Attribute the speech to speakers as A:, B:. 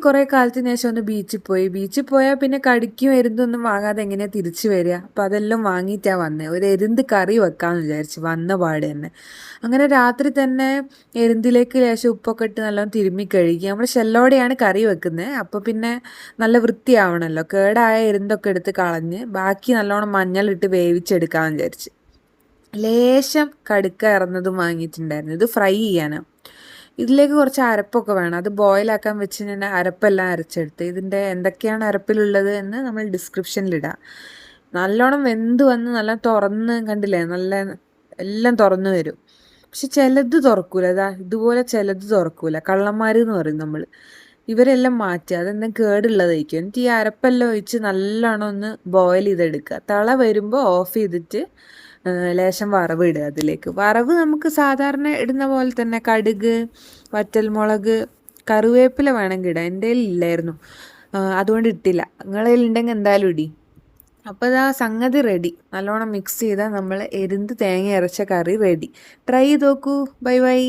A: കുറേ കാലത്തിന് ശേഷം ഒന്ന് ബീച്ചിൽ പോയാൽ പിന്നെ കടിക്കും എരുന്തൊന്നും വാങ്ങാതെ എങ്ങനെയാണ് തിരിച്ചു വരിക. അപ്പം അതെല്ലാം വാങ്ങിയിട്ടാണ് വന്നത്. ഒരു എരുന്ത് കറി വെക്കാമെന്ന് വിചാരിച്ച് വന്ന പാട് തന്നെ. അങ്ങനെ രാത്രി തന്നെ എരുന്തിലേക്ക് ലേശം ഉപ്പൊക്കെ ഇട്ട് നല്ലോണം തിരുമ്മി കഴുകി. നമ്മൾ ഷെല്ലോടെയാണ് കറി വെക്കുന്നത്. അപ്പോൾ പിന്നെ നല്ല വൃത്തിയാവണമല്ലോ. കേടായ എരുന്തൊക്കെ എടുത്ത് കളഞ്ഞ് ബാക്കി നല്ലോണം മഞ്ഞളിട്ട് വേവിച്ചെടുക്കാമെന്ന് വിചാരിച്ച്. ലേശം കടുക്ക ഇറന്നതും വാങ്ങിയിട്ടുണ്ടായിരുന്നു. ഇത് ഫ്രൈ ചെയ്യാനാണ്. ഇതിലേക്ക് കുറച്ച് അരപ്പൊക്കെ വേണം. അത് ബോയിലാക്കാൻ വെച്ച് ഞാൻ അരപ്പെല്ലാം അരച്ചെടുത്ത്. ഇതിൻ്റെ എന്തൊക്കെയാണ് അരപ്പിലുള്ളത് എന്ന് നമ്മൾ ഡിസ്ക്രിപ്ഷനിലിടാം. നല്ലോണം വെന്ത് വന്ന് നല്ല തുറന്ന് കണ്ടില്ലേ, നല്ല എല്ലാം തുറന്നു വരും. പക്ഷെ ചിലത് തുറക്കൂല. ഇതുപോലെ ചിലത് തുറക്കൂല. കള്ളന്മാർ എന്ന് പറയും നമ്മൾ. ഇവരെല്ലാം മാറ്റുക, അതെന്താ കേടുള്ളതായിരിക്കും. എന്നിട്ട് ഈ അരപ്പെല്ലാം ഒഴിച്ച് നല്ലോണം ഒന്ന് ബോയിൽ ചെയ്തെടുക്കുക. തള വരുമ്പോൾ ഓഫ് ചെയ്തിട്ട് ലേശം വറവ് ഇടുക അതിലേക്ക്. വറവ് നമുക്ക് സാധാരണ ഇടുന്ന പോലെ തന്നെ കടുക്, വറ്റൽമുളക്, കറിവേപ്പില വേണമെങ്കിൽ ഇടാം. എൻ്റെ കയ്യിൽ ഇല്ലായിരുന്നു, അതുകൊണ്ട് ഇട്ടില്ല. നിങ്ങളുടെ കയ്യിൽ ഉണ്ടെങ്കിൽ എന്തായാലും ഇടി. അപ്പോൾ ഇതാ സംഗതി റെഡി. നല്ലോണം മിക്സ് ചെയ്താൽ നമ്മൾ എരുന്ത് തേങ്ങ അരച്ച കറി റെഡി. ട്രൈ ചെയ്ത് നോക്കൂ. Bye bye.